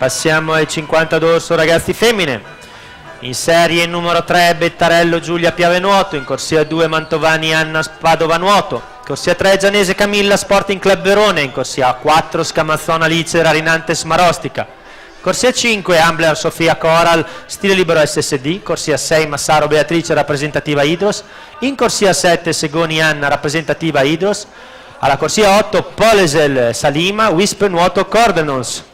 Passiamo ai 50 d'orso ragazzi femmine. In serie numero 3 Bettarello Giulia Piave Nuoto, in corsia 2 Mantovani Anna Padova Nuoto, corsia 3 Gianese Camilla Sporting Club Verone, in corsia 4 Scamazzona Alice Rarinantes Marostica, corsia 5 Ambler Sofia Coral Stile Libero SSD, corsia 6 Massaro Beatrice rappresentativa Idros, in corsia 7 Segoni Anna rappresentativa Idros, alla corsia 8 Polesel Salima Wisp Nuoto Cordenons.